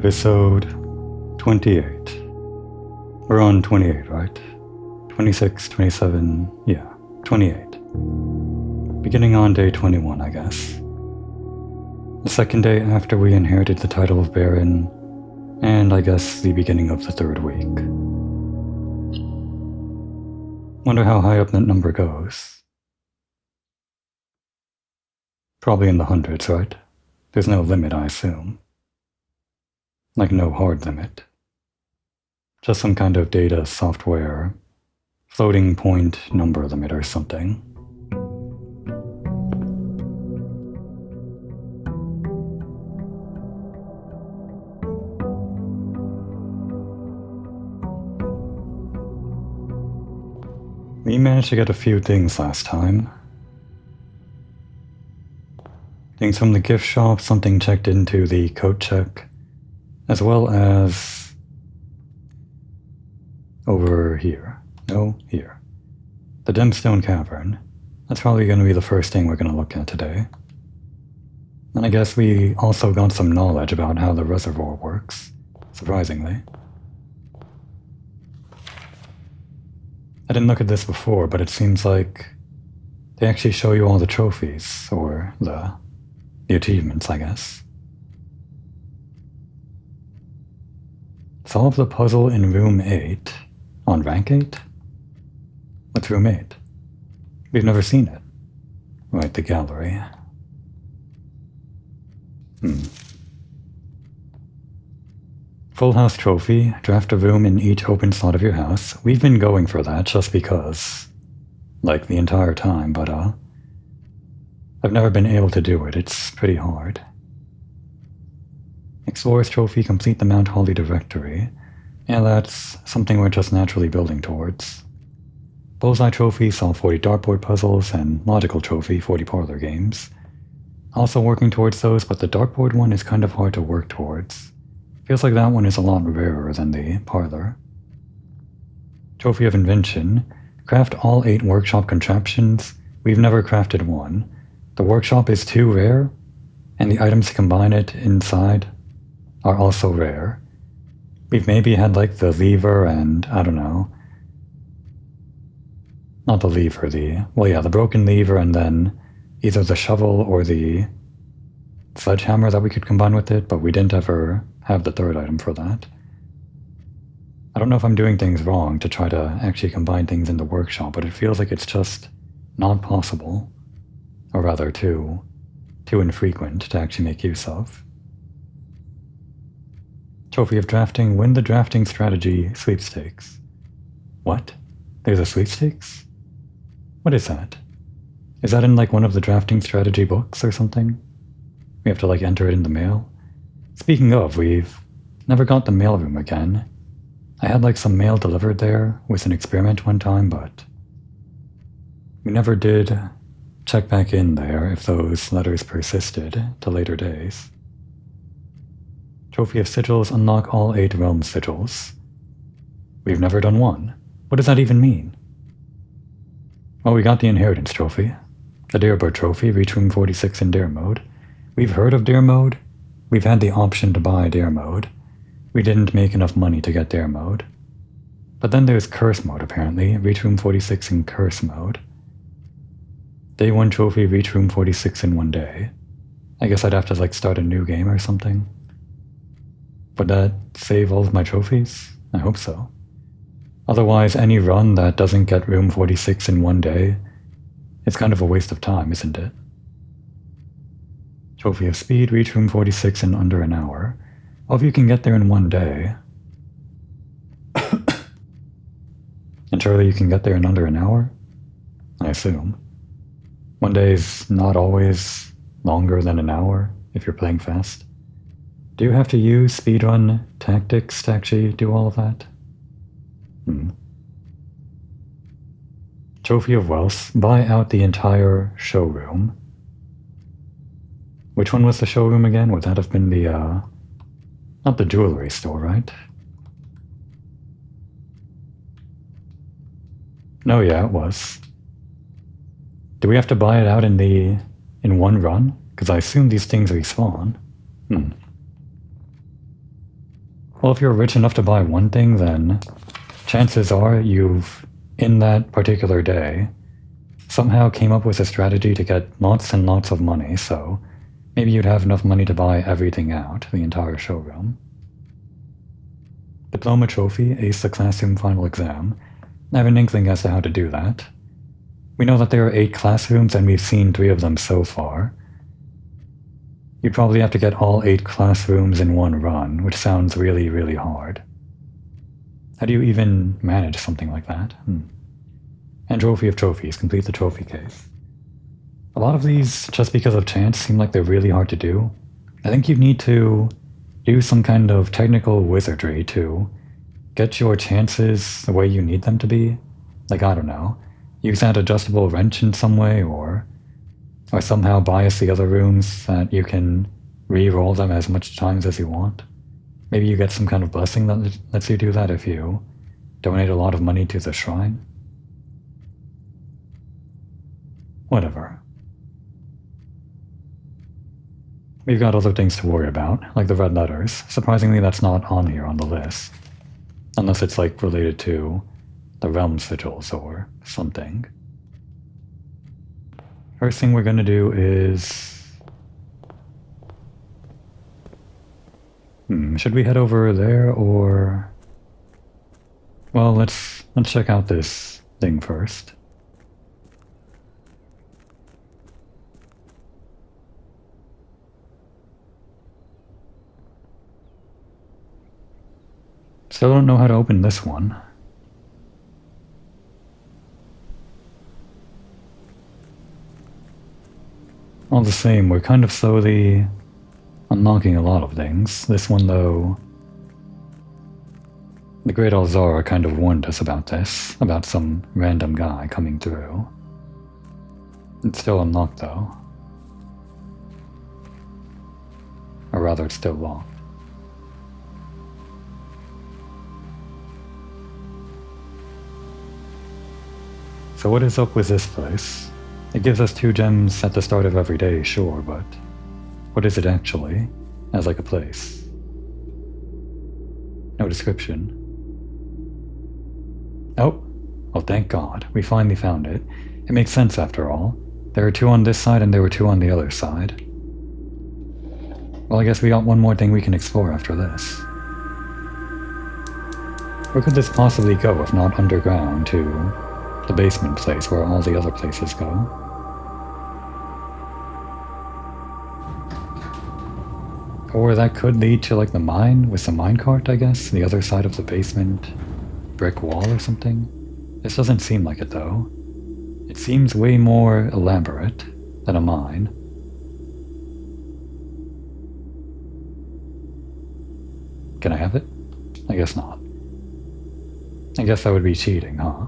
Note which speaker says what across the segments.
Speaker 1: Episode 28. We're on 28, right? 26, 27, yeah, 28. Beginning on day 21, I guess. The second day after we inherited the title of Baron, and I guess the beginning of the third week. Wonder how high up that number goes. Probably in the hundreds, right? There's no limit, I assume. Like no hard limit. Just some kind of data software floating point number limit or something. We managed to get a few things last time. Things from the gift shop, something checked into the code check, as well as over here. No, here. The Gemstone Cavern. That's probably going to be the first thing we're going to look at today. And I guess we also got some knowledge about how the reservoir works, surprisingly. I didn't look at this before, but it seems like they actually show you all the trophies, or the achievements, I guess. Solve the puzzle in room 8. On rank 8? What's room 8? We've never seen it. Right, the gallery. Full house trophy. Draft a room in each open slot of your house. We've been going for that just because. Like the entire time, but I've never been able to do it. It's pretty hard. Explorer's Trophy, complete the Mount Holly directory. Yeah, that's something we're just naturally building towards. Bullseye Trophy, solve 40 dartboard puzzles, and Logical Trophy, 40 parlor games. Also working towards those, but the dartboard one is kind of hard to work towards. Feels like that one is a lot rarer than the parlor. Trophy of Invention, craft all 8 workshop contraptions. We've never crafted one. The workshop is too rare, and the items to combine it inside are also rare. We've maybe had like the lever and, I don't know. Not the lever, the broken lever and then either the shovel or the sledgehammer that we could combine with it, but we didn't ever have the third item for that. I don't know if I'm doing things wrong to try to actually combine things in the workshop, but it feels like it's just not possible. Or rather, too infrequent to actually make use of. Trophy of Drafting, win the drafting strategy sweepstakes. What? There's a sweepstakes? What is that? Is that in like one of the drafting strategy books or something? We have to like enter it in the mail? Speaking of, we've never got the mailroom again. I had like some mail delivered there with an experiment one time, but we never did check back in there if those letters persisted to later days. Trophy of Sigils, unlock all 8 realm sigils. We've never done one. What does that even mean? Well, we got the Inheritance Trophy. The Deerbird Trophy, reach room 46 in Dare Mode. We've heard of Dare Mode. We've had the option to buy Dare Mode. We didn't make enough money to get Dare Mode. But then there's Curse Mode, apparently. Reach room 46 in Curse Mode. Day 1 trophy, reach room 46 in 1 day. I guess I'd have to like start a new game or something. Would that save all of my trophies? I hope so. Otherwise, any run that doesn't get room 46 in 1 day, it's kind of a waste of time, isn't it? Trophy of Speed, reach room 46 in under an hour. Well, if you can get there in 1 day. And surely you can get there in under an hour? I assume. 1 day is not always longer than an hour if you're playing fast. Do you have to use speedrun tactics to actually do all of that? Trophy of Wealth, buy out the entire showroom. Which one was the showroom again? Would that have been the, not the jewelry store, right? No, yeah, it was. Do we have to buy it out in one run? Because I assume these things respawn. Well, if you're rich enough to buy one thing, then chances are you've, in that particular day, somehow came up with a strategy to get lots and lots of money, so maybe you'd have enough money to buy everything out, the entire showroom. Diploma trophy, ace the classroom final exam. I have an inkling as to how to do that. We know that there are 8 classrooms and we've seen 3 of them so far. You'd probably have to get all 8 classrooms in one run, which sounds really, really hard. How do you even manage something like that? And trophy of trophies, complete the trophy case. A lot of these, just because of chance, seem like they're really hard to do. I think you need to do some kind of technical wizardry to get your chances the way you need them to be. Like, I don't know, use that adjustable wrench in some way, or somehow bias the other rooms that you can re-roll them as much times as you want. Maybe you get some kind of blessing that lets you do that if you donate a lot of money to the shrine. Whatever. We've got other things to worry about, like the red letters. Surprisingly, that's not on here on the list. Unless it's like related to the realm sigils or something. First thing we're gonna do is... should we head over there or... Well, let's check out this thing first. Still don't know how to open this one. All the same, we're kind of slowly unlocking a lot of things. This one, though, the Great Alzara kind of warned us about this, about some random guy coming through. It's still unlocked, though. Or rather, it's still locked. So what is up with this place? It gives us 2 gems at the start of every day, sure, but what is it actually, as like a place? No description. Oh, well thank God, we finally found it. It makes sense after all. There are 2 on this side and there were 2 on the other side. Well, I guess we got one more thing we can explore after this. Where could this possibly go if not underground to the basement place where all the other places go? Or that could lead to like the mine with the minecart, I guess? The other side of the basement brick wall or something? This doesn't seem like it though. It seems way more elaborate than a mine. Can I have it? I guess not. I guess that would be cheating, huh?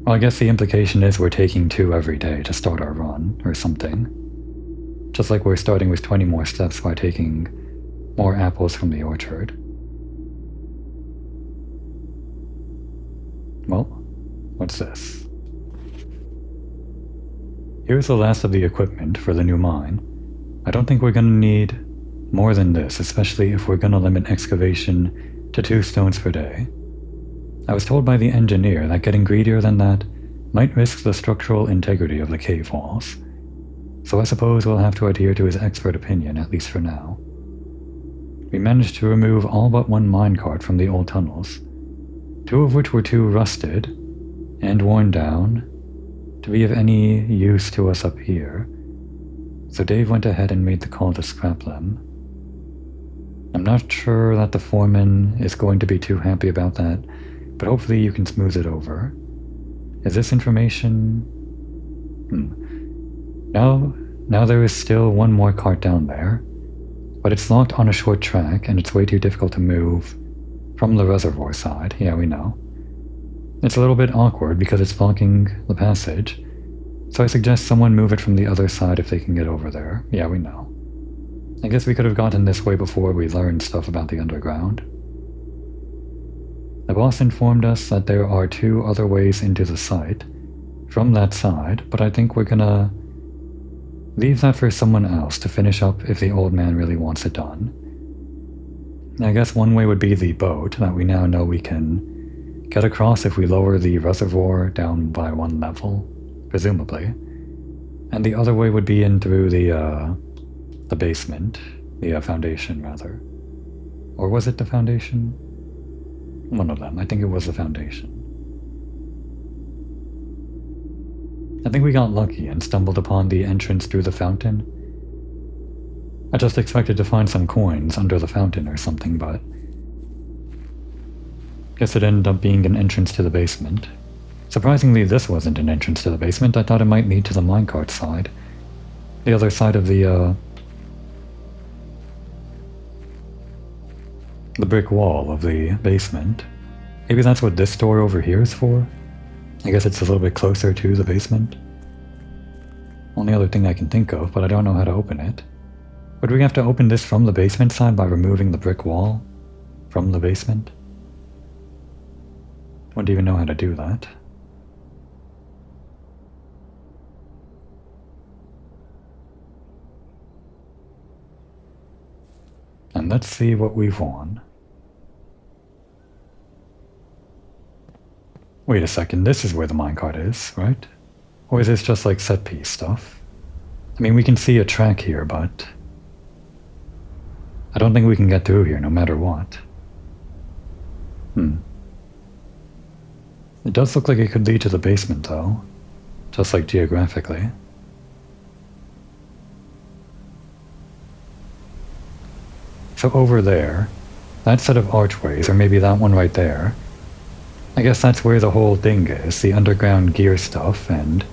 Speaker 1: Well, I guess the implication is we're taking 2 every day to start our run, or something. Just like we're starting with 20 more steps by taking more apples from the orchard. Well, what's this? Here's the last of the equipment for the new mine. I don't think we're gonna need more than this, especially if we're gonna limit excavation to 2 stones per day. I was told by the engineer that getting greedier than that might risk the structural integrity of the cave walls, so I suppose we'll have to adhere to his expert opinion, at least for now. We managed to remove all but 1 minecart from the old tunnels, 2 of which were too rusted and worn down to be of any use to us up here, so Dave went ahead and made the call to scrap them. I'm not sure that the foreman is going to be too happy about that, but hopefully you can smooth it over. Is this information... Now there is still 1 more cart down there, but it's locked on a short track and it's way too difficult to move from the reservoir side. Yeah, we know. It's a little bit awkward because it's blocking the passage, so I suggest someone move it from the other side if they can get over there. Yeah, we know. I guess we could have gotten this way before we learned stuff about the underground. The boss informed us that there are 2 other ways into the site from that side, but I think we're gonna leave that for someone else to finish up if the old man really wants it done. I guess one way would be the boat that we now know we can get across if we lower the reservoir down by one level, presumably. And the other way would be in through the basement, the foundation rather. Or was it the foundation? One of them. I think it was the foundation. I think we got lucky and stumbled upon the entrance through the fountain. I just expected to find some coins under the fountain or something, but guess it ended up being an entrance to the basement. Surprisingly, this wasn't an entrance to the basement. I thought it might lead to the minecart side. The other side of the brick wall of the basement. Maybe that's what this door over here is for? I guess it's a little bit closer to the basement. Only other thing I can think of, but I don't know how to open it. Would we have to open this from the basement side by removing the brick wall from the basement? Wouldn't even know how to do that. And let's see what we've won. Wait a second, this is where the minecart is, right? Or is this just like set piece stuff? I mean, we can see a track here, but I don't think we can get through here no matter what. It does look like it could lead to the basement though, just like geographically. So over there, that set of archways, or maybe that one right there, I guess that's where the whole thing is, the underground gear stuff, and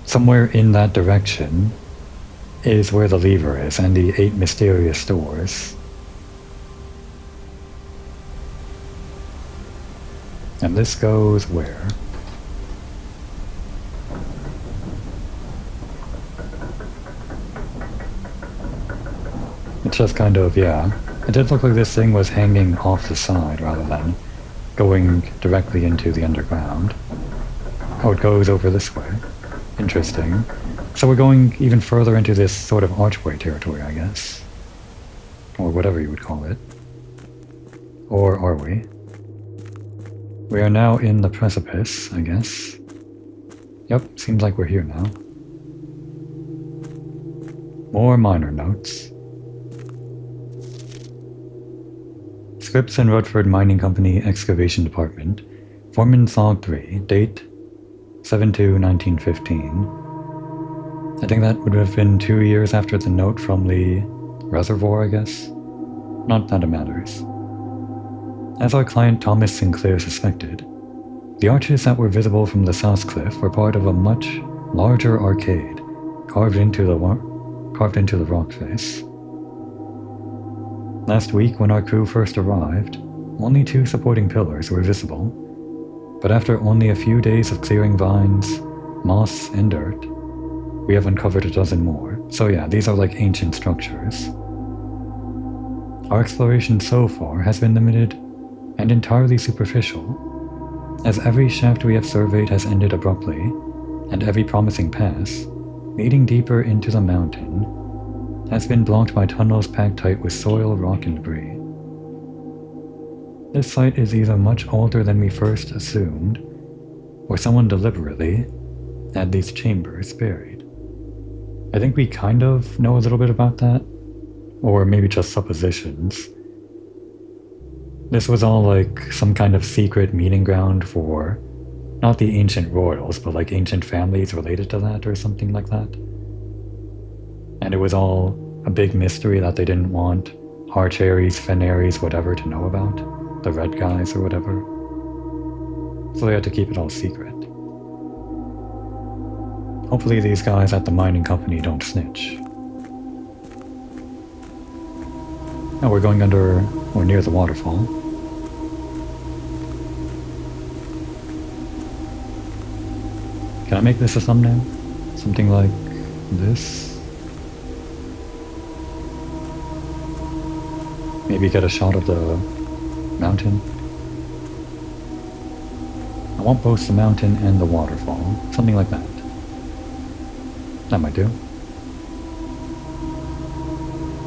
Speaker 1: somewhere in that direction is where the lever is, and the 8 mysterious doors. And this goes where? It's just kind of, yeah. It did look like this thing was hanging off the side rather than going directly into the underground. Oh, it goes over this way. Interesting. So we're going even further into this sort of archway territory, I guess. Or whatever you would call it. Or are we? We are now in the precipice, I guess. Yep, seems like we're here now. More minor notes. Scripps and Rutherford Mining Company Excavation Department, Foreman Log 3, date 7/2/1915. I think that would have been 2 years after the note from the reservoir, I guess. Not that it matters. As our client Thomas Sinclair suspected, the arches that were visible from the south cliff were part of a much larger arcade carved into the rock face. Last week, when our crew first arrived, only 2 supporting pillars were visible, but after only a few days of clearing vines, moss, and dirt, we have uncovered a dozen more. So yeah, these are like ancient structures. Our exploration so far has been limited and entirely superficial, as every shaft we have surveyed has ended abruptly, and every promising pass, leading deeper into the mountain, has been blocked by tunnels packed tight with soil, rock, and debris. This site is either much older than we first assumed, or someone deliberately had these chambers buried. I think we kind of know a little bit about that, or maybe just suppositions. This was all like some kind of secret meeting ground for not the ancient royals, but like ancient families related to that or something like that. And it was all a big mystery that they didn't want Harcharies, Fenaries, whatever to know about. The red guys or whatever. So they had to keep it all secret. Hopefully these guys at the mining company don't snitch. Now we're going under or near the waterfall. Can I make this a thumbnail? Something like this? Maybe get a shot of the mountain. I want both the mountain and the waterfall. Something like that. That might do.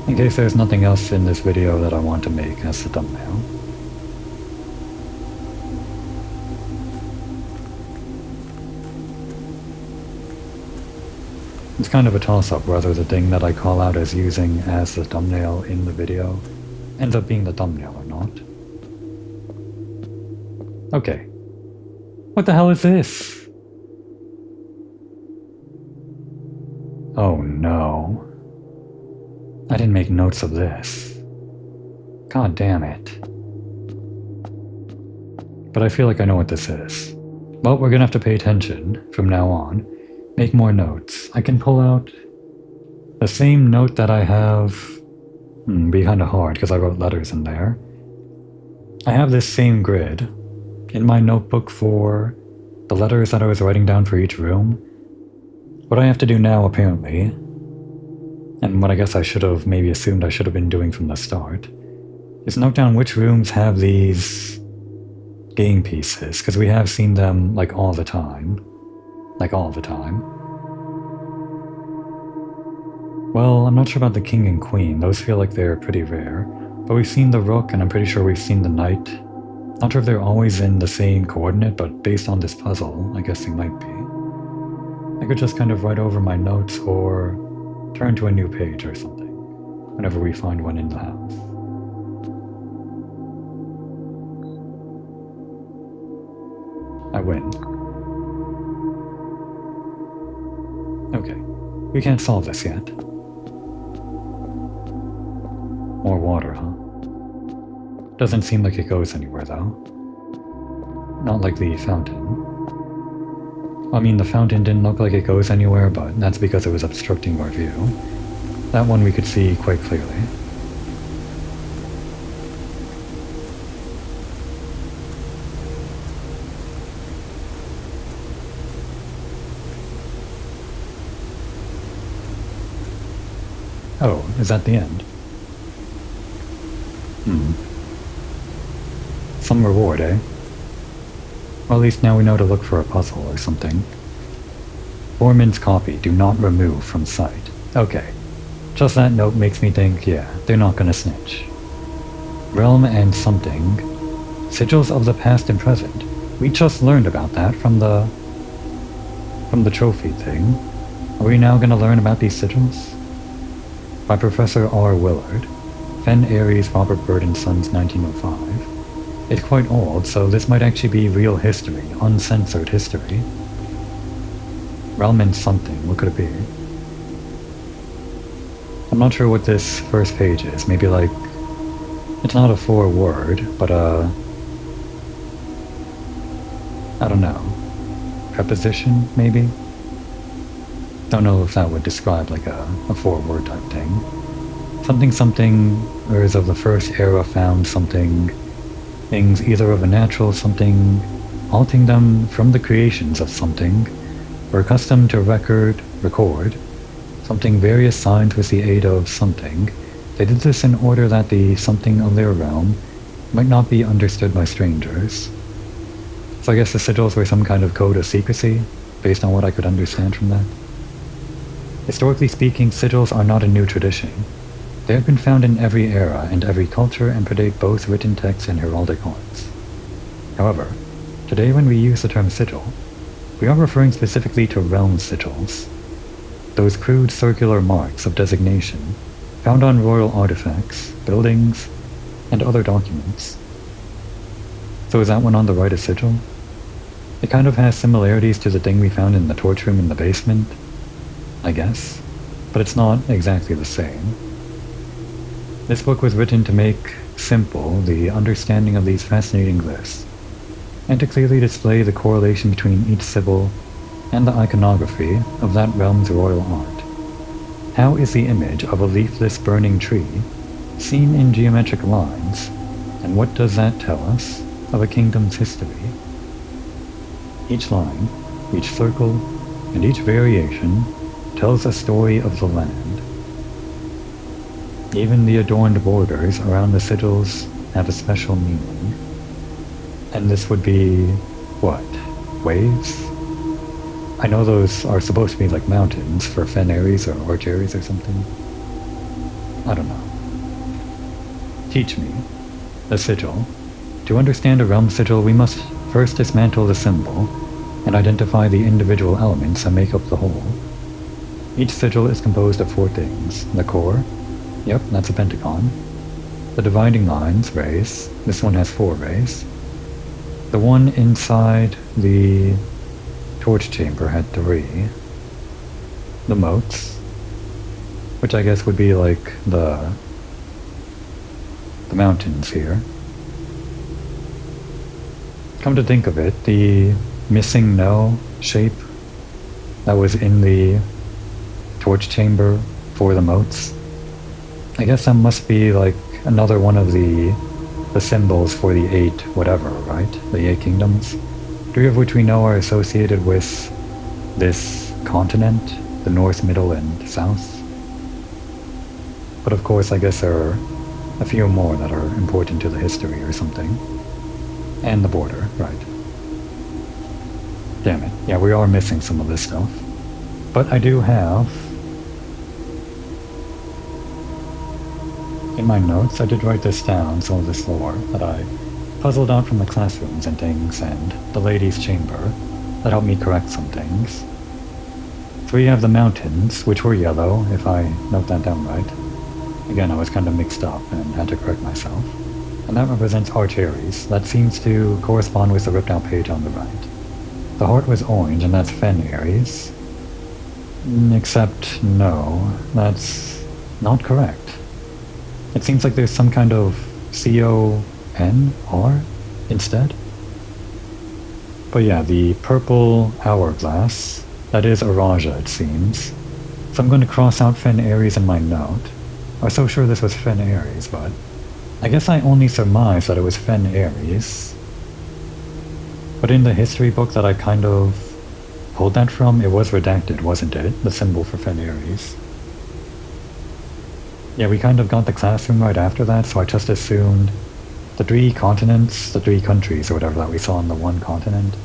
Speaker 1: In case there's nothing else in this video that I want to make as the thumbnail. It's kind of a toss-up whether the thing that I call out as using as the thumbnail in the video ends up being the thumbnail or not. Okay. What the hell is this? Oh no. I didn't make notes of this. God damn it. But I feel like I know what this is. Well, we're gonna have to pay attention from now on. Make more notes. I can pull out the same note that I have... be kinda hard because I wrote letters in there. I have this same grid in my notebook for the letters that I was writing down for each room. What I have to do now, apparently, and what I guess I should have maybe assumed I should have been doing from the start, is note down which rooms have these game pieces, because we have seen them like all the time. Like all the time. Well, I'm not sure about the king and queen, those feel like they're pretty rare, but we've seen the rook and I'm pretty sure we've seen the knight. Not sure if they're always in the same coordinate, but based on this puzzle, I guess they might be. I could just kind of write over my notes or turn to a new page or something, whenever we find one in the house. I win. Okay, we can't solve this yet. More water, huh? Doesn't seem like it goes anywhere, though. Not like the fountain. I mean, the fountain didn't look like it goes anywhere, but that's because it was obstructing our view. That one we could see quite clearly. Oh, is that the end? Some reward, eh? Well, at least now we know to look for a puzzle or something. Foreman's copy, do not remove from sight. Okay. Just that note makes me think, yeah, they're not gonna snitch. Realm and something. Sigils of the past and present. We just learned about that from the trophy thing. Are we now gonna learn about these sigils? By Professor R. Willard. Fenn Aries, Robert Bird and Sons, 1905. It's quite old, so this might actually be real history, uncensored history. Realm and something, what could it be? I'm not sure what this first page is, maybe like... It's not a 4-word, but I don't know. Preposition, maybe? Don't know if that would describe like a 4-word type thing. Something, or is of the first era found something, things either of a natural something, halting them from the creations of something, were accustomed to record, something various signs with the aid of something. They did this in order that the something of their realm might not be understood by strangers. So I guess the sigils were some kind of code of secrecy, based on what I could understand from that. Historically speaking, sigils are not a new tradition. They have been found in every era and every culture and predate both written texts and heraldic arts. However, today when we use the term sigil, we are referring specifically to realm sigils, those crude circular marks of designation found on royal artifacts, buildings, and other documents. So is that one on the right a sigil? It kind of has similarities to the thing we found in the torch room in the basement, I guess, but it's not exactly the same. This book was written to make simple the understanding of these fascinating glyphs, and to clearly display the correlation between each symbol and the iconography of that realm's royal art. How is the image of a leafless burning tree seen in geometric lines, and what does that tell us of a kingdom's history? Each line, each circle, and each variation tells a story of the land. Even the adorned borders around the sigils have a special meaning. And this would be... what? Waves? I know those are supposed to be like mountains for Fenn Aries or Arch Aries or something. I don't know. Teach me. The sigil. To understand a realm sigil, we must first dismantle the symbol and identify the individual elements that make up the whole. Each sigil is composed of 4 things. The core. Yep, that's a pentagon. The dividing lines, rays. This one has 4 rays. The one inside the torch chamber had 3. The moats, which I guess would be like the mountains here. Come to think of it, the missing no shape that was in the torch chamber for the moats, I guess that must be like another one of the symbols for the 8 whatever, right? The 8 kingdoms, 3 of which we know are associated with this continent, the north, middle, and south. But of course, I guess there are a few more that are important to the history or something. And the border, right. Damn it. Yeah, we are missing some of this stuff. But I do have... in my notes, I did write this down, some of this lore that I puzzled out from the classrooms and things, and the ladies' chamber that helped me correct some things. So we have the mountains, which were yellow, if I note that down right. Again, I was kind of mixed up and had to correct myself. And that represents Arch-Aries. That seems to correspond with the ripped out page on the right. The heart was orange, and that's Fen-Aries. Except, no, that's not correct. It seems like there's some kind of C-O-N-R instead. But yeah, the purple hourglass, that is Araja, it seems. So I'm going to cross out Fen-Aries in my note. I was so sure this was Fen-Aries, but I guess I only surmised that it was Fen-Aries. But in the history book that I kind of pulled that from, it was redacted, wasn't it? The symbol for Fen-Aries. Yeah, we kind of got the classroom right after that, so I just assumed the 3 continents, the 3 countries or whatever that we saw on the one continent,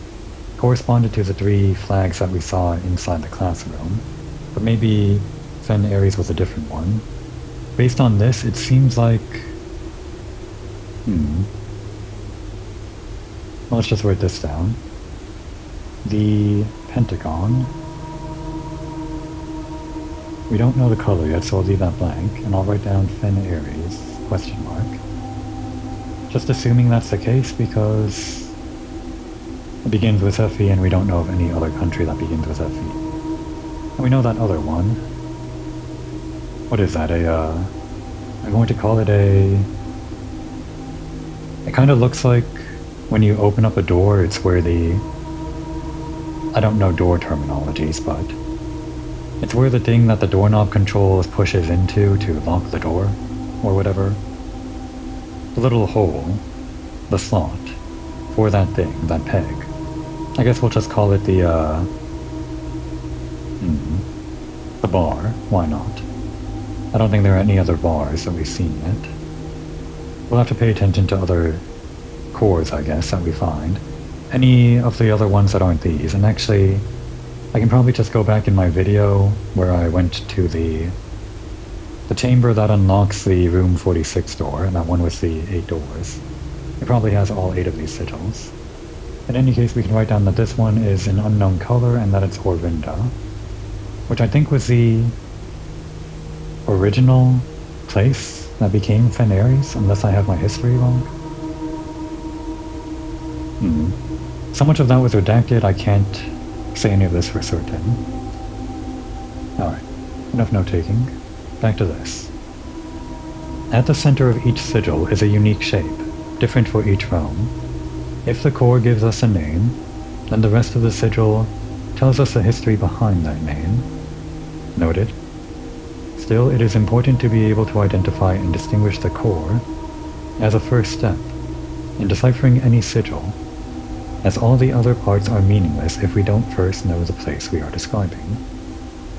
Speaker 1: corresponded to the 3 flags that we saw inside the classroom. But maybe Fen-Aries was a different one. Based on this, it seems like... Well, let's just write this down. The pentagon. We don't know the color yet, so I'll leave that blank, and I'll write down Fen-Aries, question mark. Just assuming that's the case, because it begins with FE, and we don't know of any other country that begins with FE. And we know that other one. What is that, I'm going to call it a... It kind of looks like when you open up a door, it's where the... I don't know door terminologies, but it's where the thing that the doorknob controls pushes into to lock the door, or whatever. The little hole, the slot, for that thing, that peg. I guess we'll just call it the bar, why not? I don't think there are any other bars that we've seen yet. We'll have to pay attention to other cores, I guess, that we find. Any of the other ones that aren't these, and actually, I can probably just go back in my video where I went to the chamber that unlocks the room 46 door, and that one with the 8 doors. It probably has all 8 of these sigils. In any case, we can write down that this one is an unknown color and that it's Orvinda, which I think was the original place that became Fen-Aries, unless I have my history wrong. So much of that was redacted, I can't say any of this for certain. Alright, enough note-taking. Back to this. At the center of each sigil is a unique shape, different for each realm. If the core gives us a name, then the rest of the sigil tells us the history behind that name. Noted. Still, it is important to be able to identify and distinguish the core as a first step in deciphering any sigil, as all the other parts are meaningless if we don't first know the place we are describing.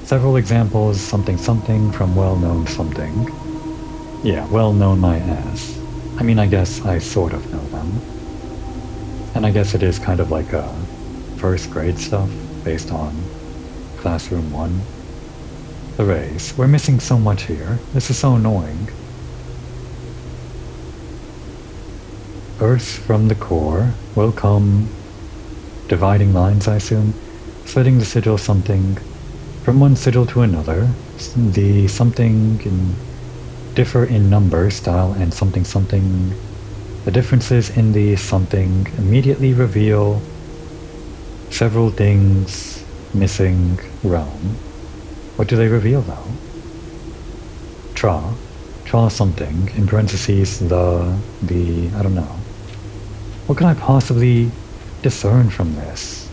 Speaker 1: Several examples, something something from well-known something. Yeah, well-known my ass. I mean, I guess I sort of know them. And I guess it is kind of like a first grade stuff based on Classroom 1. The rays. We're missing so much here. This is so annoying. Earth from the core will come dividing lines, I assume, splitting the sigil something from one sigil to another. The something can differ in number, style, and something something. The differences in the something immediately reveal several things missing realm. What do they reveal though? Tra something, in parentheses the, I don't know. What can I possibly discern from this?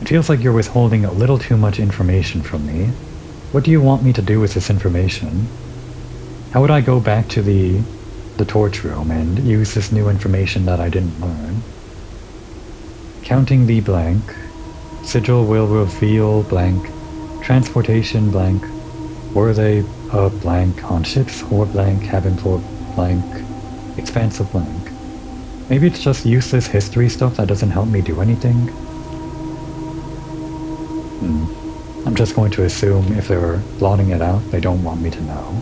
Speaker 1: It feels like you're withholding a little too much information from me. What do you want me to do with this information? How would I go back to the torch room and use this new information that I didn't learn? Counting the blank. Sigil will reveal blank. Transportation blank. Were they blank on ships or blank cabin floor blank? Expansive blank. Maybe it's just useless history stuff that doesn't help me do anything. I'm just going to assume if they're blotting it out, they don't want me to know.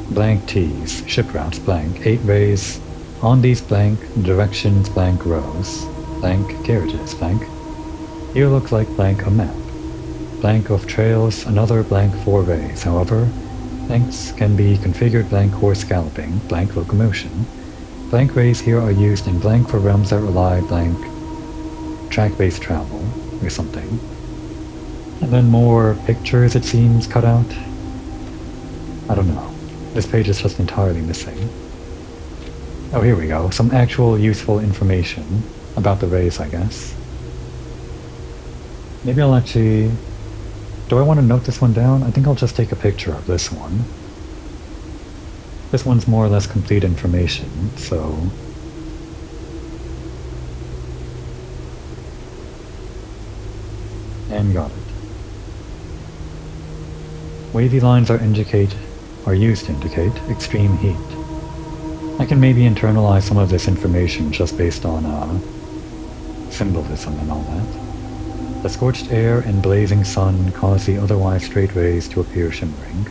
Speaker 1: Blank T's, ship routes blank, 8 rays, on these blank, directions blank rows, blank carriages blank. Here looks like blank a map. Blank of trails, another blank 4 rays, however, blanks can be configured blank horse galloping, blank locomotion. Blank rays here are used in blank for realms that rely blank track-based travel, or something. And then more pictures, it seems, cut out. I don't know. This page is just entirely missing. Oh, here we go. Some actual useful information about the rays, I guess. Maybe I'll actually... Do I want to note this one down? I think I'll just take a picture of this one. This one's more or less complete information, so... And got it. Wavy lines are used to indicate extreme heat. I can maybe internalize some of this information just based on symbolism and all that. The scorched air and blazing sun cause the otherwise straight rays to appear shimmering.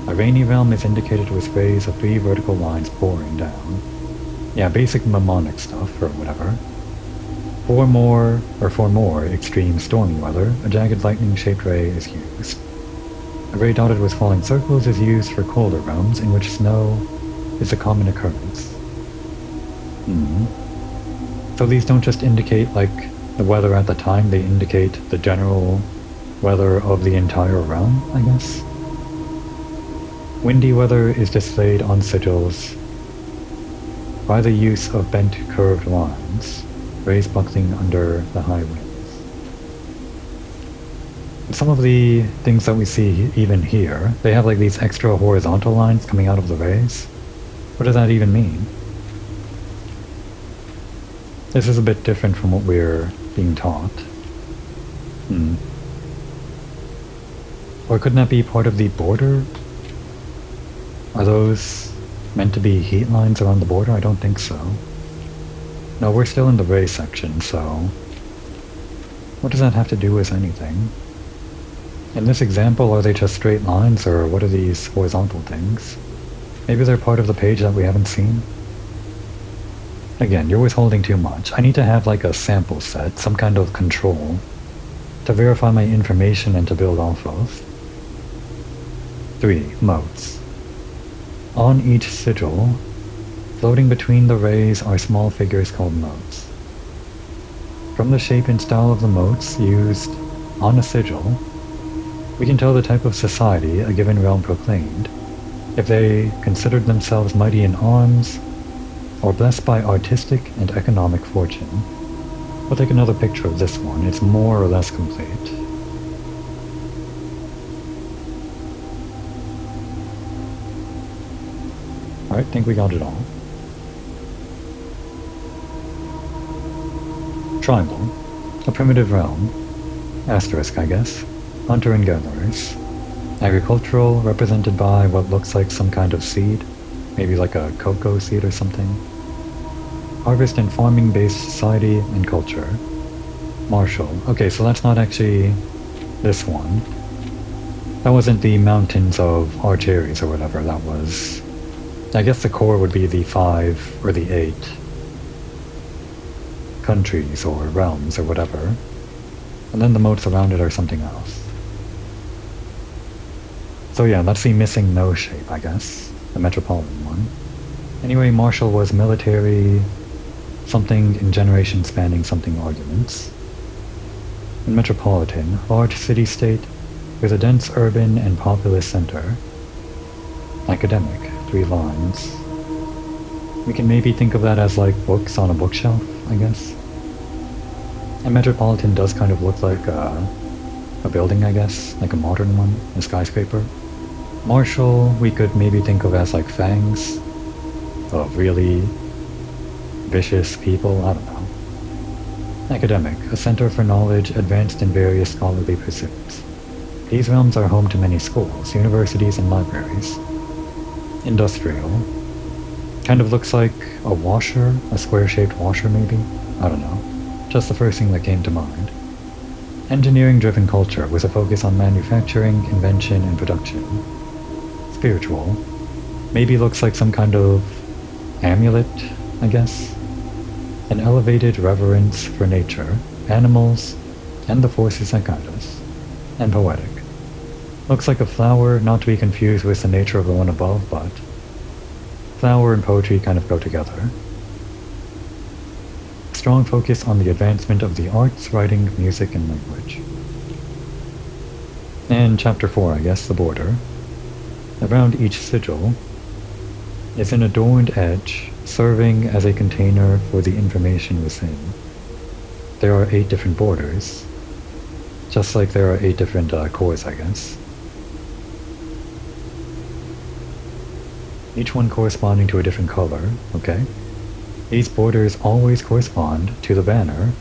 Speaker 1: A rainy realm is indicated with rays of 3 vertical lines pouring down. Yeah, basic mnemonic stuff, or whatever. For more extreme stormy weather, a jagged lightning-shaped ray is used. A ray dotted with falling circles is used for colder realms in which snow is a common occurrence. So these don't just indicate, like, the weather at the time, they indicate the general weather of the entire realm, I guess? Windy weather is displayed on sigils by the use of bent curved lines, rays buckling under the high winds. Some of the things that we see even here, they have like these extra horizontal lines coming out of the rays. What does that even mean? This is a bit different from what we're being taught. Or couldn't that be part of the border? Are those meant to be heat lines around the border? I don't think so. No, we're still in the ray section, so... What does that have to do with anything? In this example, are they just straight lines, or what are these horizontal things? Maybe they're part of the page that we haven't seen? Again, you're withholding too much. I need to have like a sample set, some kind of control, to verify my information and to build off of. 3. Motes. On each sigil, floating between the rays are small figures called motes. From the shape and style of the motes used on a sigil, we can tell the type of society a given realm proclaimed, if they considered themselves mighty in arms, or blessed by artistic and economic fortune. We'll take another picture of this one, it's more or less complete. Alright, think we got it all. Tribal, a primitive realm, asterisk I guess, hunter and gatherers. Agricultural, represented by what looks like some kind of seed, maybe like a cocoa seed or something. Harvest and farming based society and culture. Martial, okay, so that's not actually this one. That wasn't the mountains of Archeries or whatever, that was... I guess the core would be the 5 or the 8 countries or realms or whatever. And then the moats around it are something else. So yeah, that's the missing nose shape, I guess. The metropolitan one. Anyway, Marshall was military... something in generation spanning something arguments. In metropolitan, large city-state with a dense urban and populous center. Academic, 3 lines. We can maybe think of that as like books on a bookshelf, I guess. And metropolitan does kind of look like a building, I guess, like a modern one, a skyscraper. Marshall, we could maybe think of as like fangs of really vicious people, I don't know. Academic, a center for knowledge advanced in various scholarly pursuits. These realms are home to many schools, universities, and libraries. Industrial, kind of looks like a washer, a square-shaped washer maybe? I don't know. Just the first thing that came to mind. Engineering-driven culture with a focus on manufacturing, invention, and production. Spiritual, maybe looks like some kind of amulet, I guess. An elevated reverence for nature, animals, and the forces that guide us. And poetic. Looks like a flower, not to be confused with the nature of the one above, but flower and poetry kind of go together. Strong focus on the advancement of the arts, writing, music, and language. And chapter 4, I guess, the border. Around each sigil is an adorned edge, serving as a container for the information within. There are 8 different borders, just like there are 8 different cores, I guess. Each one corresponding to a different color, okay? These borders always correspond to the banner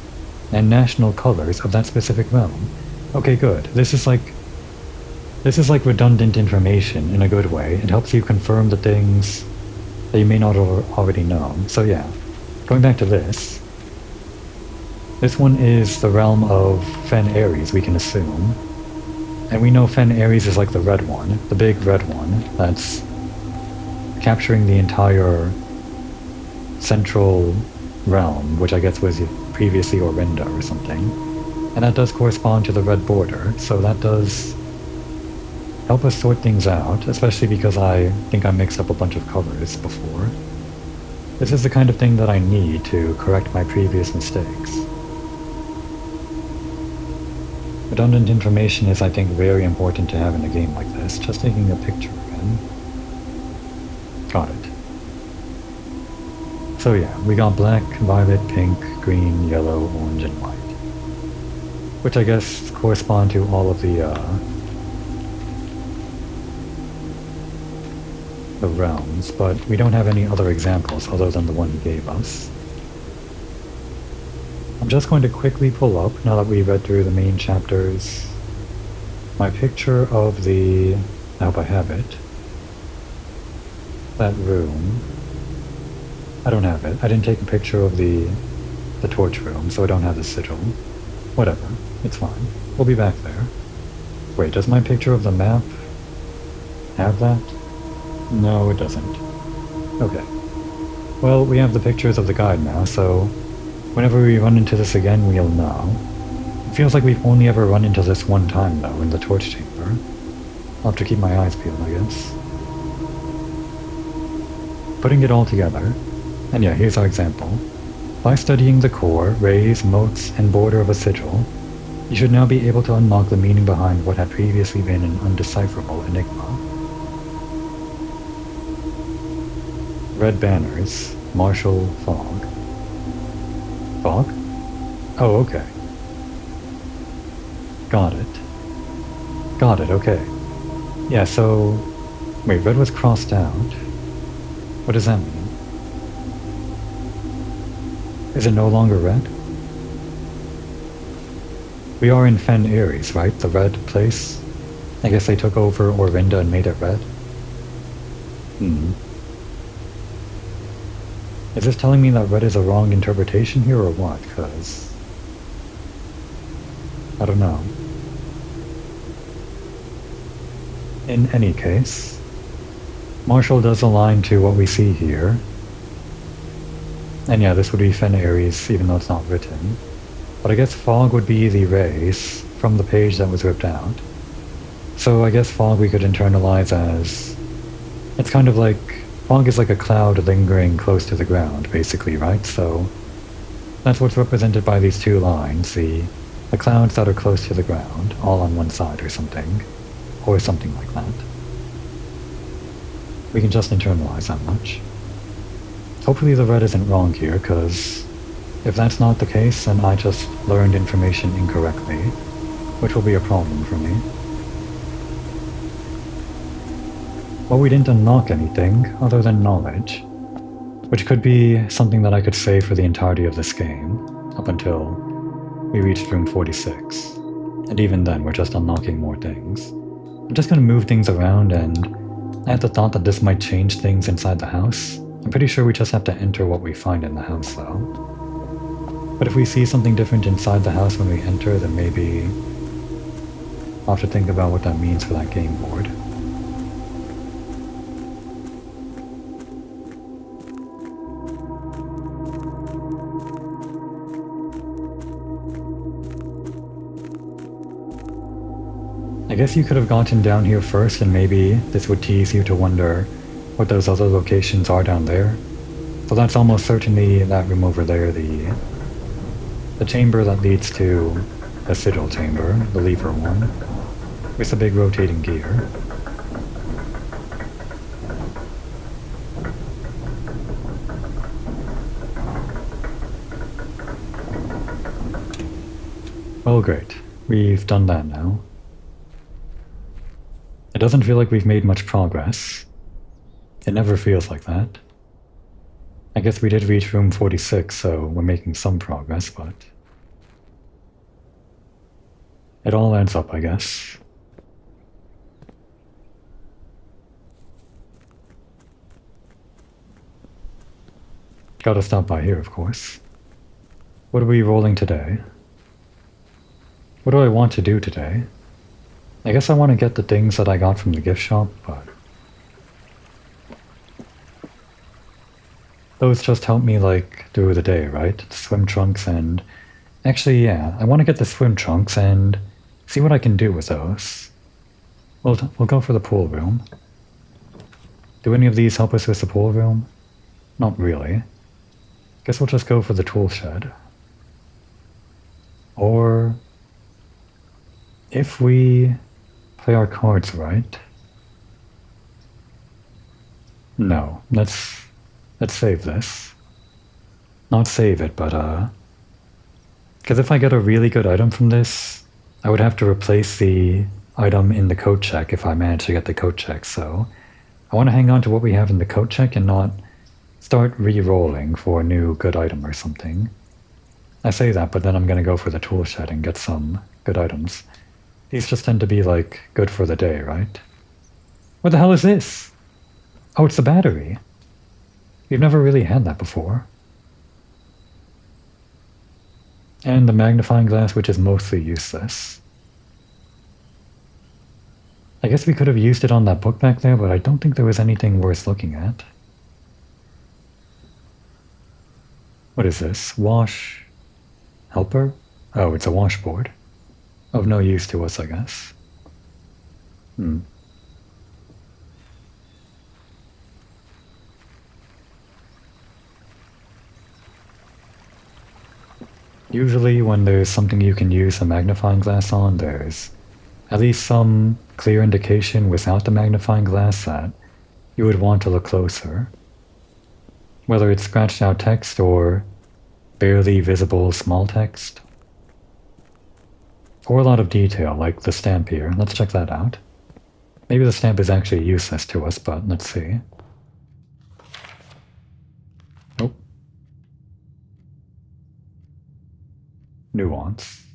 Speaker 1: and national colors of that specific realm. Okay, good. This is like redundant information in a good way. It helps you confirm the things that you may not already know. So yeah, going back to this. This one is the realm of Fen Ares, we can assume. And we know Fen Ares is like the red one, the big red one, that's capturing the entire central realm, which I guess was previously Orinda or something. And that does correspond to the red border, so that does help us sort things out, especially because I think I mixed up a bunch of colors before. This is the kind of thing that I need to correct my previous mistakes. Redundant information is, I think, very important to have in a game like this. Just taking a picture again. Got it. So yeah, we got black, violet, pink, green, yellow, orange, and white. Which I guess correspond to all of the realms, but we don't have any other examples other than the one he gave us. I'm just going to quickly pull up, now that we read through the main chapters, my picture of the... I hope I have it. That room. I don't have it. I didn't take a picture of the torch room, so I don't have the sigil. Whatever. It's fine. We'll be back there. Wait, does my picture of the map have that? No, it doesn't. Okay. Well, we have the pictures of the guide now, so whenever we run into this again, we'll know. It feels like we've only ever run into this one time, though, in the torch chamber. I'll have to keep my eyes peeled, I guess. Putting it all together, and yeah, here's our example. By studying the core, rays, motes, and border of a sigil, you should now be able to unlock the meaning behind what had previously been an undecipherable enigma. Red banners, Marshall, fog. Fog? Oh, okay. Got it. Got it, okay. Yeah, so... Wait, red was crossed out. What does that mean? Is it no longer red? We are in Fen Ares, right? The red place? I guess they took over Orinda and made it red? Is this telling me that red is a wrong interpretation here or what? Because... I don't know. In any case, Marshall does align to what we see here. And yeah, this would be Fen Aries, even though it's not written. But I guess fog would be the rays from the page that was ripped out. So I guess fog we could internalize as... It's kind of like... Fog is like a cloud lingering close to the ground, basically, right? So that's what's represented by these two lines, the clouds that are close to the ground, all on one side or something. Or something like that. We can just internalize that much. Hopefully the red isn't wrong here, because if that's not the case, then I just learned information incorrectly, which will be a problem for me. Well, we didn't unlock anything other than knowledge, which could be something that I could say for the entirety of this game, up until we reached room 46. And even then, we're just unlocking more things. I'm just gonna move things around, and I had the thought that this might change things inside the house. I'm pretty sure we just have to enter what we find in the house, though. But if we see something different inside the house when we enter, then maybe I'll have to think about what that means for that game board. I guess you could have gotten down here first, and maybe this would tease you to wonder what those other locations are down there. So that's almost certainly that room over there, the chamber that leads to the sigil chamber, the lever one, with the big rotating gear. Well, great. We've done that now. It doesn't feel like we've made much progress. It never feels like that. I guess we did reach room 46, so we're making some progress, but... it all adds up, I guess. Gotta stop by here, of course. What are we rolling today? What do I want to do today? I guess I want to get the things that I got from the gift shop, but... those just help me, like, through the day, right? The swim trunks and... actually, yeah, I want to get the swim trunks and see what I can do with those. We'll go for the pool room. Do any of these help us with the pool room? Not really. Guess we'll just go for the tool shed. Or... if we play our cards right... no, let's save this. Not save it, but because if I get a really good item from this, I would have to replace the item in the code check if I manage to get the code check, so I want to hang on to what we have in the code check and not start re-rolling for a new good item or something. I say that, but then I'm going to go for the tool shed and get some good items. These just tend to be, like, good for the day, right? What the hell is this? Oh, it's the battery. We've never really had that before. And the magnifying glass, which is mostly useless. I guess we could have used it on that book back there, but I don't think there was anything worth looking at. What is this? Wash... helper? Oh, it's a washboard. Of no use to us, I guess. Usually when there's something you can use a magnifying glass on, there's at least some clear indication without the magnifying glass that you would want to look closer. Whether it's scratched out text or barely visible small text. Or a lot of detail, like the stamp here. Let's check that out. Maybe the stamp is actually useless to us, but let's see. Nope. Nuance.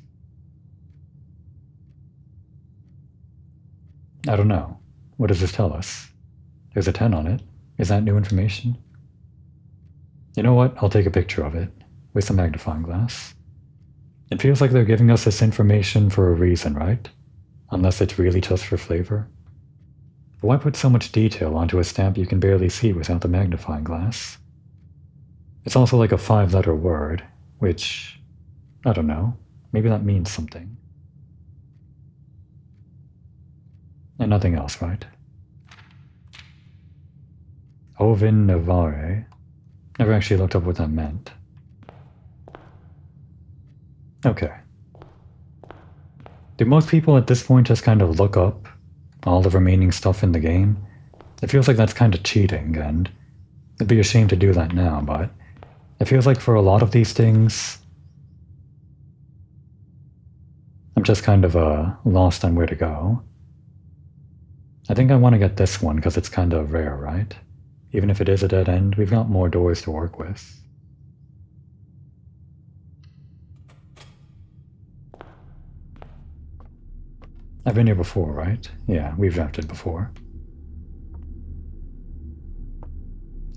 Speaker 1: I don't know. What does this tell us? There's a 10 on it. Is that new information? You know what? I'll take a picture of it with the magnifying glass. It feels like they're giving us this information for a reason, right? Unless it's really just for flavor. But why put so much detail onto a stamp you can barely see without the magnifying glass? It's also like a 5-letter word, which, I don't know, maybe that means something. And nothing else, right? Ovin Navare. Never actually looked up what that meant. Okay. Do most people at this point just kind of look up all the remaining stuff in the game? It feels like that's kind of cheating, and it'd be a shame to do that now, but it feels like for a lot of these things, I'm just kind of lost on where to go. I think I want to get this one because it's kind of rare, right? Even if it is a dead end, we've got more doors to work with. I've been here before, right? Yeah, we've drafted before.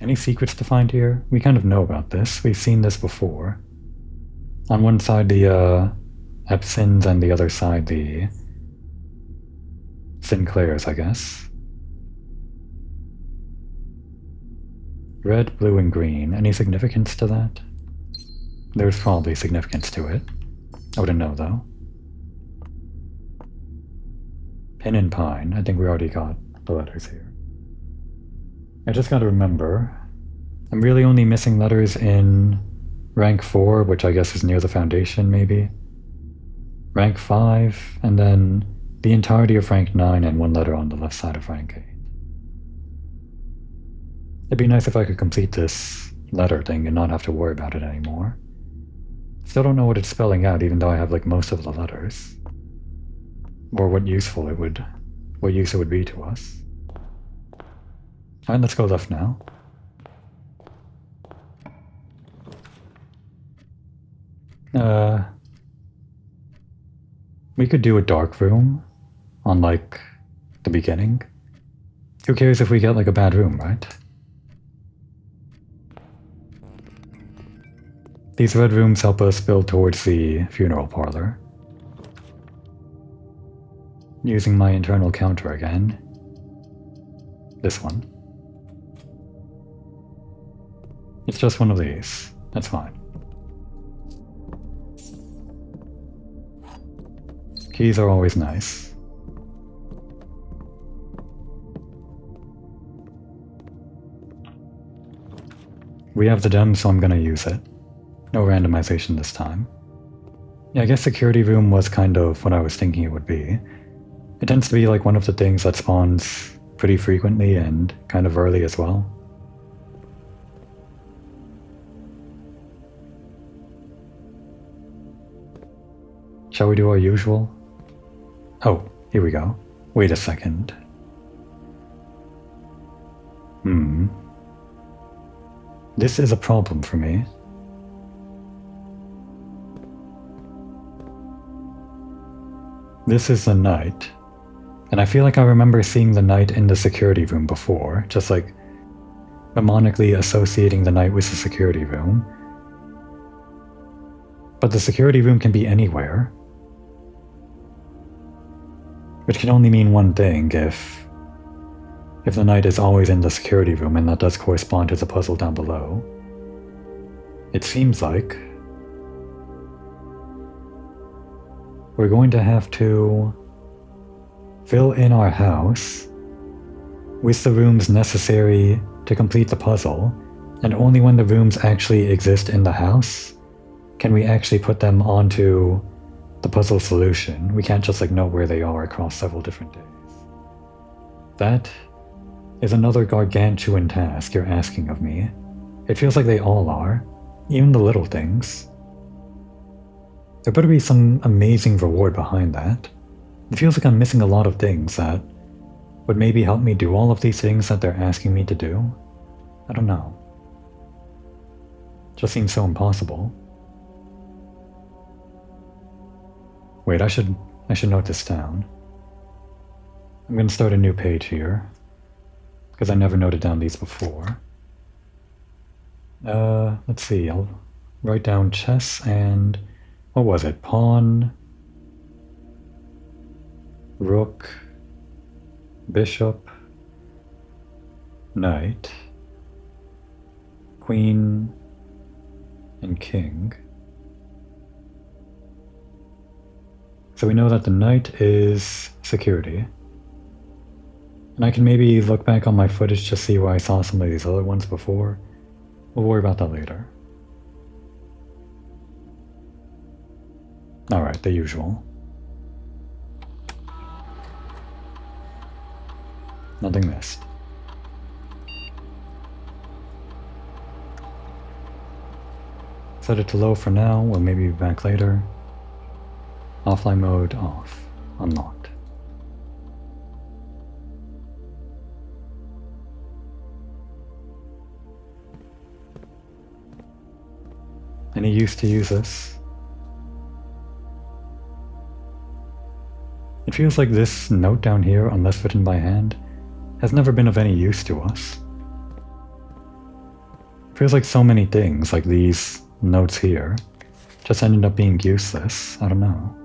Speaker 1: Any secrets to find here? We kind of know about this. We've seen this before. On one side, the Epsons, and the other side, the Sinclairs, I guess. Red, blue, and green. Any significance to that? There's probably significance to it. I wouldn't know, though. Pin and pine. I think we already got the letters here. I just gotta remember, I'm really only missing letters in rank 4, which I guess is near the foundation, maybe. Rank 5, and then the entirety of rank 9 and one letter on the left side of rank 8. It'd be nice if I could complete this letter thing and not have to worry about it anymore. Still don't know what it's spelling out, even though I have like most of the letters. Or what use it would be to us. Alright, let's go left now. We could do a dark room on like the beginning. Who cares if we get like a bad room, right? These red rooms help us build towards the funeral parlor. Using my internal counter again. This one. It's just one of these. That's fine. Keys are always nice. We have the gem, so I'm gonna use it. No randomization this time. Yeah, I guess security room was kind of what I was thinking it would be. It tends to be like one of the things that spawns pretty frequently and kind of early as well. Shall we do our usual? Oh, here we go. Wait a second. This is a problem for me. This is the knight. And I feel like I remember seeing the knight in the security room before, just like mnemonically associating the knight with the security room. But the security room can be anywhere. Which can only mean one thing if the knight is always in the security room, and that does correspond to the puzzle down below. It seems like we're going to have to fill in our house with the rooms necessary to complete the puzzle, and only when the rooms actually exist in the house can we actually put them onto the puzzle solution. We can't just like know where they are across several different days. That is another gargantuan task you're asking of me. It feels like they all are, even the little things. There better be some amazing reward behind that. It feels like I'm missing a lot of things that would maybe help me do all of these things that they're asking me to do. I don't know. Just seems so impossible. Wait, I should note this down. I'm gonna start a new page here, because I never noted down these before. Let's see, I'll write down chess and, what was it, pawn, rook, bishop, knight, queen, and king. So we know that the knight is security. And I can maybe look back on my footage to see where I saw some of these other ones before. We'll worry about that later. Alright, the usual. Nothing missed. Set it to low for now, we'll maybe be back later. Offline mode off. Unlocked. Any use to use this? It feels like this note down here, unless written by hand, has never been of any use to us. It feels like so many things, like these notes here, just ended up being useless. I don't know.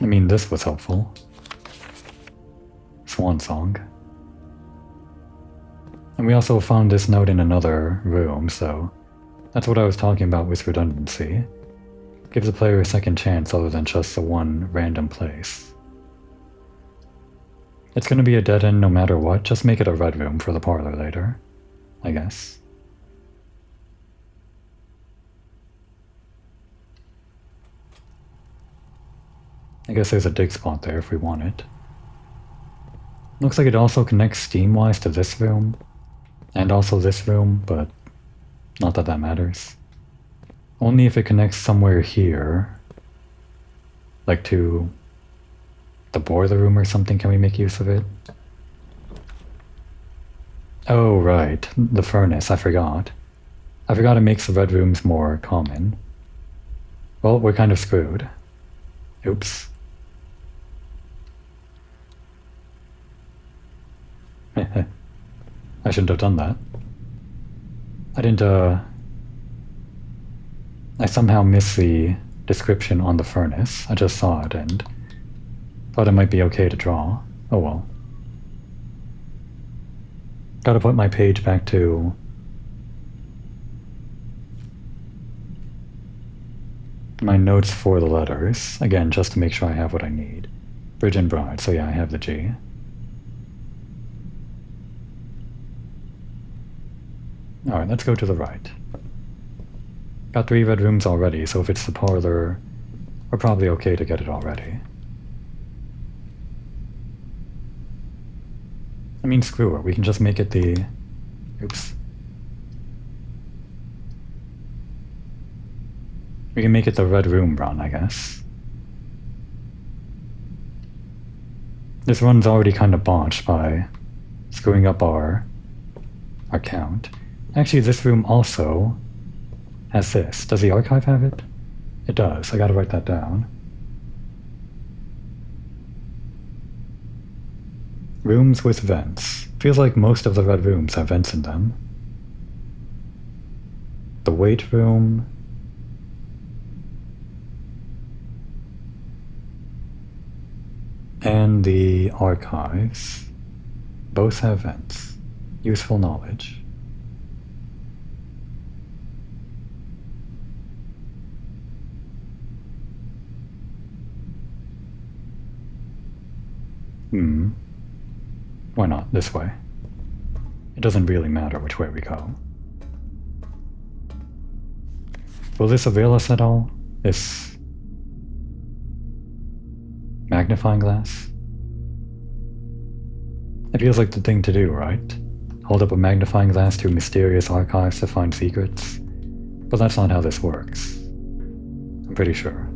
Speaker 1: I mean, this was helpful. Swan song. And we also found this note in another room, so that's what I was talking about with redundancy. Gives the player a second chance other than just the one random place. It's gonna be a dead end no matter what, just make it a red room for the parlor later, I guess. I guess there's a dig spot there if we want it. Looks like it also connects Steam-wise to this room, and also this room, but not that that matters. Only if it connects somewhere here, like to the boiler room or something, can we make use of it? Oh, right, the furnace, I forgot. I forgot it makes the red rooms more common. Well, we're kind of screwed. Oops. I shouldn't have done that. I somehow missed the description on the furnace. I just saw it and thought it might be okay to draw. Oh well. Gotta put my page back to my notes for the letters. Again, just to make sure I have what I need. Bridge and bride, so yeah, I have the G. Alright, let's go to the right. Got 3 red rooms already, so if it's the parlor, we're probably okay to get it already. I mean, screw it, we can just make it the... Oops. We can make it the red room run, I guess. This run's already kind of botched by screwing up our count. Actually, this room also has this. Does the archive have it? It does. I gotta write that down. Rooms with vents. Feels like most of the red rooms have vents in them. The weight room. And the archives. Both have vents. Useful knowledge. Why not? This way. It doesn't really matter which way we go. Will this avail us at all? This magnifying glass? It feels like the thing to do, right? Hold up a magnifying glass to mysterious archives to find secrets. But that's not how this works. I'm pretty sure.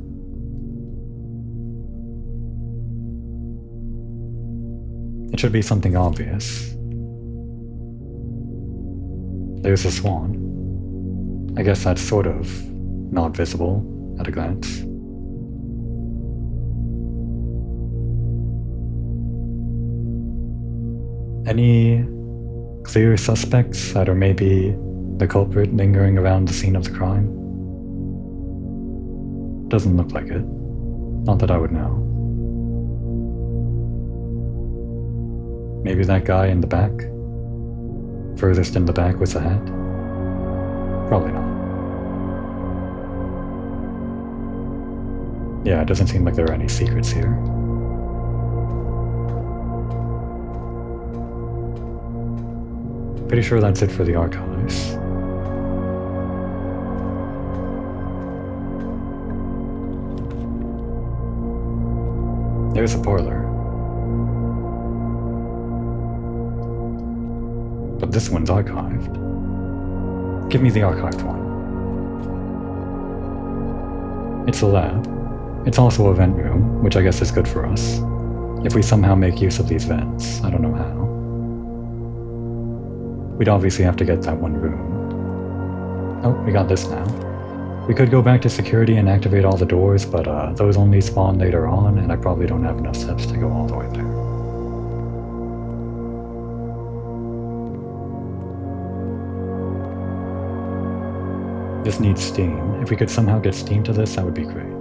Speaker 1: It should be something obvious. There's a swan. I guess that's sort of not visible at a glance. Any clear suspects that are maybe the culprit lingering around the scene of the crime? Doesn't look like it. Not that I would know. Maybe that guy in the back? Furthest in the back was the hat? Probably not. Yeah, it doesn't seem like there are any secrets here. Pretty sure that's it for the archives. There's a parlor. But this one's archived. Give me the archived one. It's a lab. It's also a vent room, which I guess is good for us. If we somehow make use of these vents, I don't know how. We'd obviously have to get that one room. Oh, we got this now. We could go back to security and activate all the doors, but those only spawn later on, and I probably don't have enough steps to go all the way there. This needs steam. If we could somehow get steam to this, that would be great.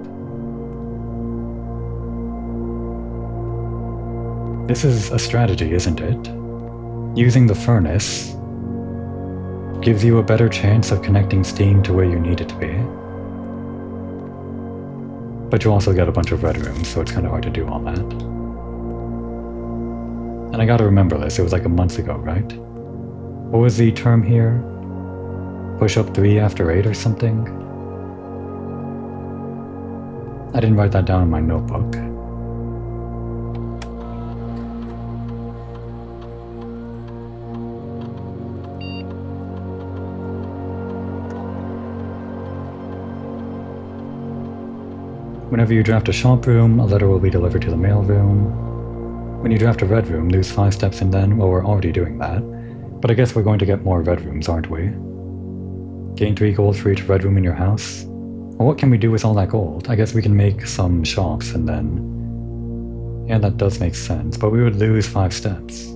Speaker 1: This is a strategy, isn't it? Using the furnace gives you a better chance of connecting steam to where you need it to be. But you also get a bunch of red rooms, so it's kind of hard to do all that. And I gotta remember this, it was like a month ago, right? What was the term here? Push up 3 after 8 or something? I didn't write that down in my notebook. Whenever you draft a shop room, a letter will be delivered to the mail room. When you draft a red room, lose 5 steps and then, well, we're already doing that. But I guess we're going to get more red rooms, aren't we? Gain 3 gold for each red room in your house. Well, what can we do with all that gold? I guess we can make some shops and then... Yeah, that does make sense, but we would lose 5 steps.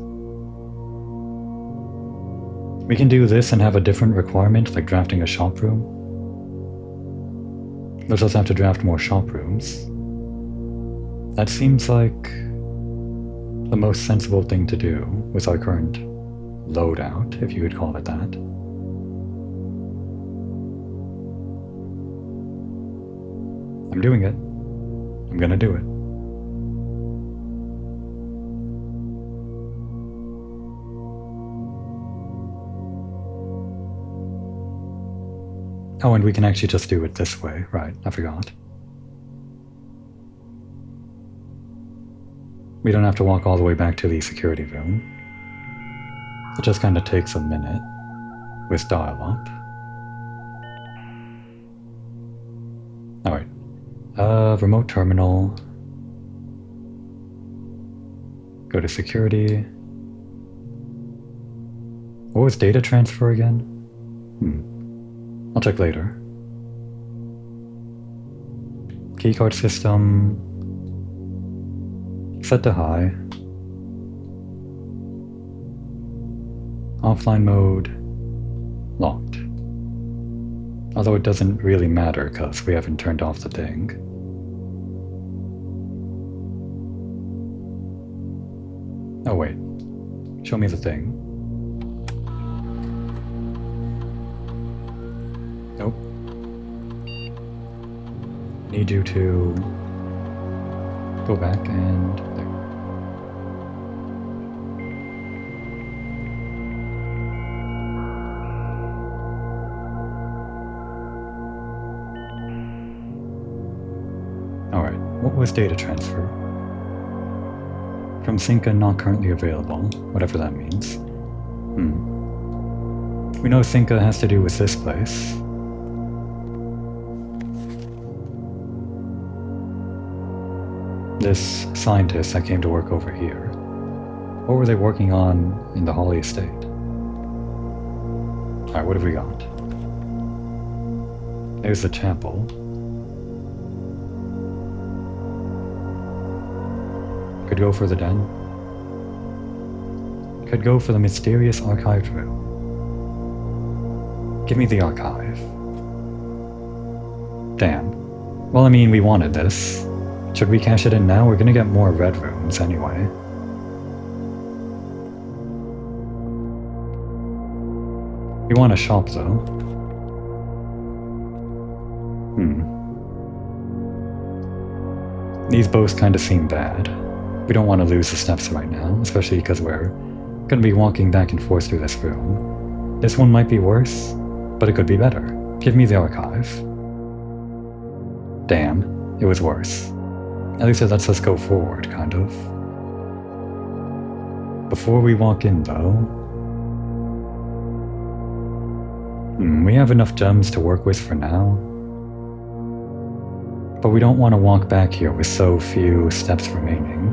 Speaker 1: We can do this and have a different requirement, like drafting a shop room. Let's just have to draft more shop rooms. That seems like the most sensible thing to do with our current loadout, if you could call it that. I'm doing it. I'm gonna do it. Oh, and we can actually just do it this way. Right, I forgot. We don't have to walk all the way back to the security room. It just kind of takes a minute with dial-up. Alright. Remote terminal. Go to security. What was data transfer again? I'll check later. Keycard system. Set to high. Offline mode. Locked. Although it doesn't really matter because we haven't turned off the thing. Oh wait. Show me the thing. Nope. Need you to go back and there. Alright, what was data transfer? From Cinca not currently available, whatever that means. We know Cinca has to do with this place. This scientist that came to work over here. What were they working on in the Holly estate? Alright, what have we got? There's the chapel. Could go for the den. Could go for the mysterious archived room. Give me the archive. Damn. Well, I mean, we wanted this. Should we cash it in now? We're gonna get more red rooms anyway. We want a shop, though. These both kind of seem bad. We don't want to lose the steps right now, especially because we're going to be walking back and forth through this room. This one might be worse, but it could be better. Give me the archive. Damn, it was worse. At least it lets us go forward, kind of. Before we walk in, though... we have enough gems to work with for now. But we don't want to walk back here with so few steps remaining.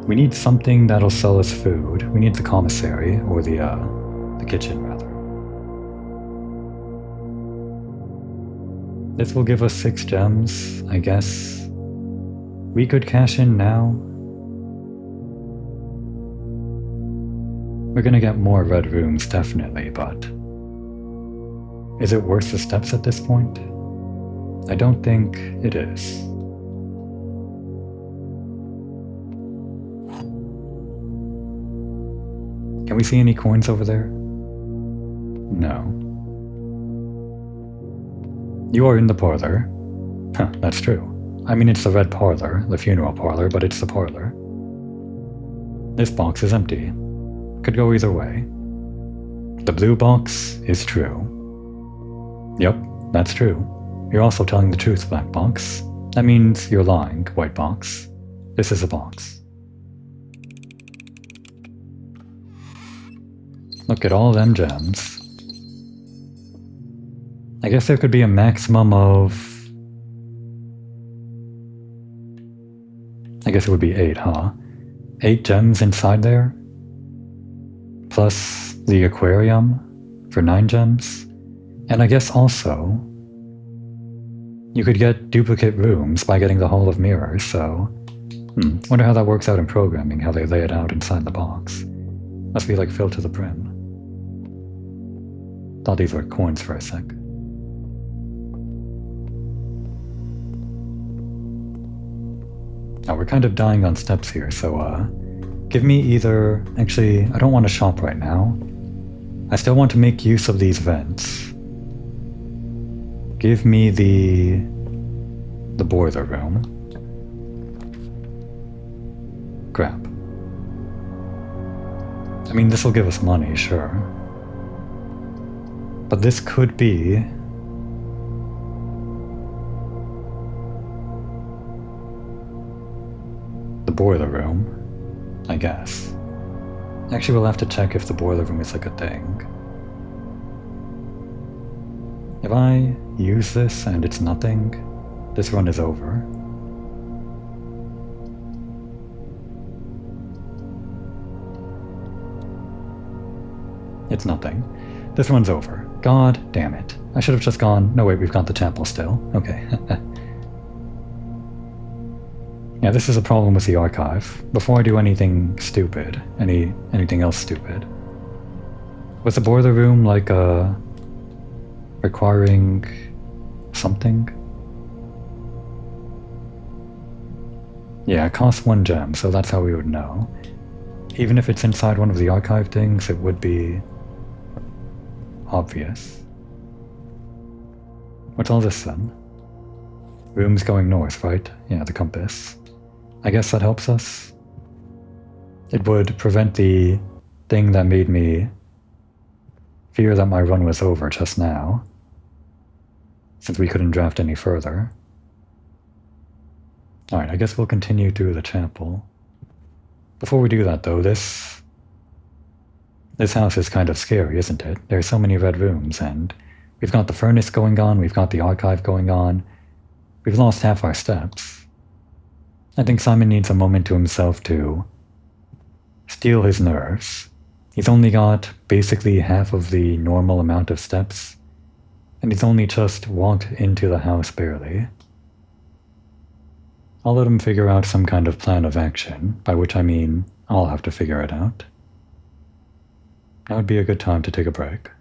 Speaker 1: We need something that'll sell us food. We need the commissary, or the kitchen, rather. This will give us 6 gems, I guess. We could cash in now. We're gonna get more red rooms, definitely, but... is it worth the steps at this point? I don't think it is. Can we see any coins over there? No. You are in the parlor. Huh, that's true. I mean, it's the red parlor, the funeral parlor, but it's the parlor. This box is empty. Could go either way. The blue box is true. Yep, that's true. You're also telling the truth, black box. That means you're lying, white box. This is a box. Look at all them gems. I guess there could be a maximum of... I guess it would be 8, huh? 8 gems inside there? Plus the aquarium for 9 gems? And I guess also... you could get duplicate rooms by getting the Hall of Mirrors, so... wonder how that works out in programming, how they lay it out inside the box. Must be like filled to the brim. Thought these were coins for a sec. Now we're kind of dying on steps here, so give me either... actually, I don't want to shop right now. I still want to make use of these vents. Give me the boiler room. Crap. I mean, this will give us money, sure. But this could be... the boiler room, I guess. Actually, we'll have to check if the boiler room is like a thing. If I use this and it's nothing, this run is over. It's nothing. This run's over. God damn it. I should have just gone... no wait, we've got the chapel still. Okay. Yeah, this is a problem with the archive. Before I do anything stupid, anything else stupid. Was the boiler room like requiring something? Yeah, it costs 1 gem, so that's how we would know. Even if it's inside one of the archive things, it would be obvious. What's all this then? Room's going north, right? Yeah, the compass. I guess that helps us. It would prevent the thing that made me fear that my run was over just now, since we couldn't draft any further. Alright, I guess we'll continue through the chapel. Before we do that though, this house is kind of scary, isn't it? There's so many red rooms, and we've got the furnace going on, we've got the archive going on. We've lost half our steps. I think Simon needs a moment to himself to steel his nerves. He's only got basically half of the normal amount of steps, and he's only just walked into the house barely. I'll let him figure out some kind of plan of action, by which I mean I'll have to figure it out. That would be a good time to take a break.